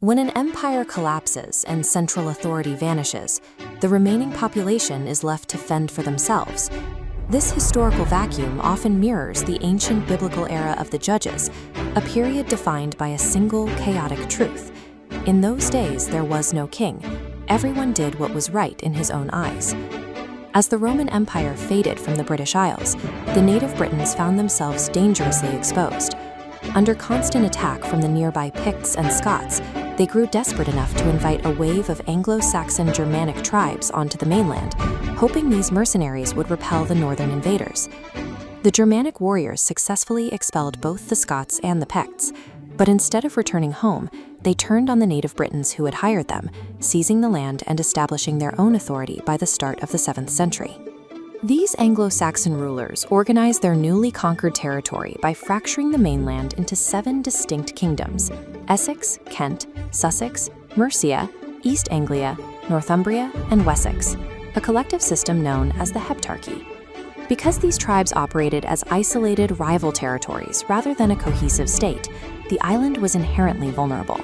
When an empire collapses and central authority vanishes, the remaining population is left to fend for themselves. This historical vacuum often mirrors the ancient biblical era of the Judges, a period defined by a single chaotic truth. In those days, there was no king. Everyone did what was right in his own eyes. As the Roman Empire faded from the British Isles, the native Britons found themselves dangerously exposed. Under constant attack from the nearby Picts and Scots, they grew desperate enough to invite a wave of Anglo-Saxon Germanic tribes onto the mainland, hoping these mercenaries would repel the northern invaders. The Germanic warriors successfully expelled both the Scots and the Picts, but instead of returning home, they turned on the native Britons who had hired them, seizing the land and establishing their own authority by the start of the 7th century. These Anglo-Saxon rulers organized their newly conquered territory by fracturing the mainland into 7 distinct kingdoms: Essex, Kent, Sussex, Mercia, East Anglia, Northumbria, and Wessex, a collective system known as the Heptarchy. Because these tribes operated as isolated rival territories rather than a cohesive state, the island was inherently vulnerable.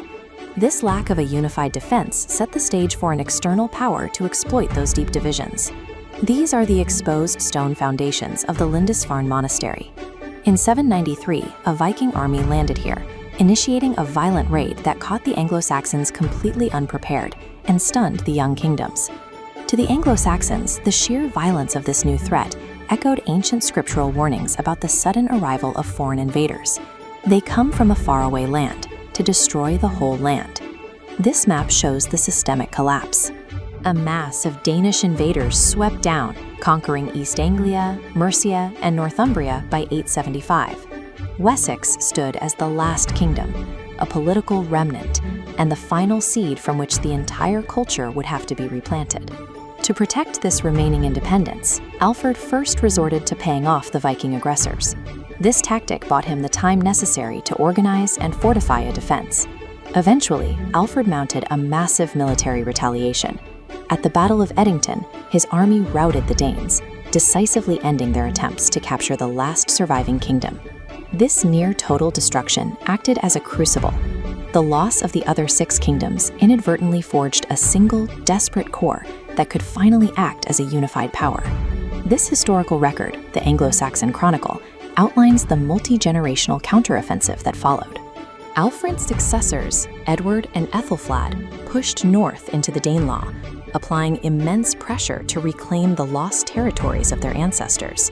This lack of a unified defense set the stage for an external power to exploit those deep divisions. These are the exposed stone foundations of the Lindisfarne Monastery. In 793, a Viking army landed here, initiating a violent raid that caught the Anglo-Saxons completely unprepared and stunned the young kingdoms. To the Anglo-Saxons, the sheer violence of this new threat echoed ancient scriptural warnings about the sudden arrival of foreign invaders. They come from a faraway land to destroy the whole land. This map shows the systemic collapse. A mass of Danish invaders swept down, conquering East Anglia, Mercia, and Northumbria by 875. Wessex stood as the last kingdom, a political remnant, and the final seed from which the entire culture would have to be replanted. To protect this remaining independence, Alfred first resorted to paying off the Viking aggressors. This tactic bought him the time necessary to organize and fortify a defense. Eventually, Alfred mounted a massive military retaliation. At the Battle of Edington, his army routed the Danes, decisively ending their attempts to capture the last surviving kingdom. This near-total destruction acted as a crucible. The loss of the other 6 kingdoms inadvertently forged a single, desperate core that could finally act as a unified power. This historical record, the Anglo-Saxon Chronicle, outlines the multi-generational counteroffensive that followed. Alfred's successors, Edward and Aethelflaed, pushed north into the Danelaw, applying immense pressure to reclaim the lost territories of their ancestors.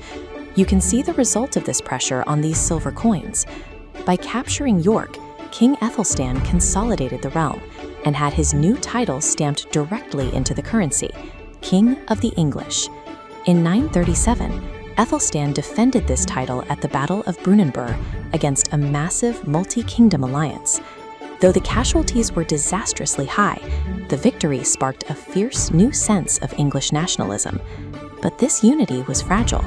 You can see the result of this pressure on these silver coins. By capturing York, King Aethelstan consolidated the realm and had his new title stamped directly into the currency, King of the English. In 937, Aethelstan defended this title at the Battle of Brunanburh against a massive multi-kingdom alliance. Though the casualties were disastrously high, the victory sparked a fierce new sense of English nationalism. But this unity was fragile.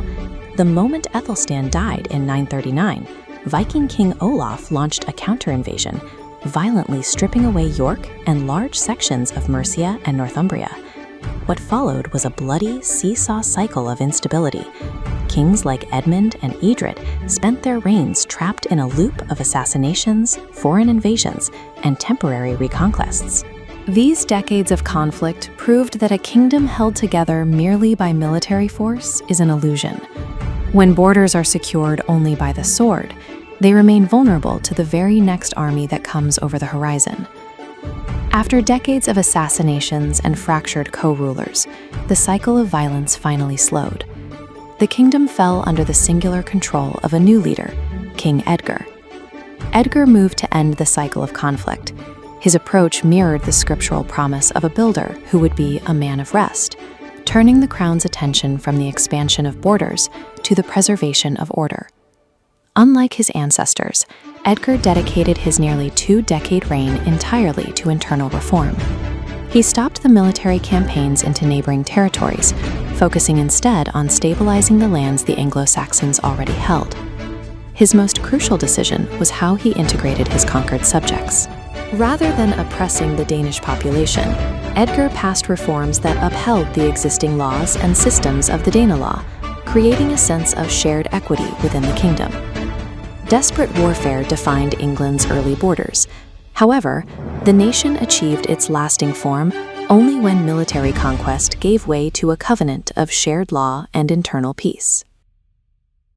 The moment Aethelstan died in 939, Viking King Olaf launched a counter-invasion, violently stripping away York and large sections of Mercia and Northumbria. What followed was a bloody seesaw cycle of instability. Kings like Edmund and Edred spent their reigns trapped in a loop of assassinations, foreign invasions, and temporary reconquests. These decades of conflict proved that a kingdom held together merely by military force is an illusion. When borders are secured only by the sword, they remain vulnerable to the very next army that comes over the horizon. After decades of assassinations and fractured co-rulers, the cycle of violence finally slowed. The kingdom fell under the singular control of a new leader, King Edgar. Edgar moved to end the cycle of conflict. His approach mirrored the scriptural promise of a builder who would be a man of rest, turning the crown's attention from the expansion of borders to the preservation of order. Unlike his ancestors, Edgar dedicated his nearly 2-decade reign entirely to internal reform. He stopped the military campaigns into neighboring territories, focusing instead on stabilizing the lands the Anglo-Saxons already held. His most crucial decision was how he integrated his conquered subjects. Rather than oppressing the Danish population, Edgar passed reforms that upheld the existing laws and systems of the Danelaw, creating a sense of shared equity within the kingdom. Desperate warfare defined England's early borders. However, The nation achieved its lasting form only when military conquest gave way to a covenant of shared law and internal peace.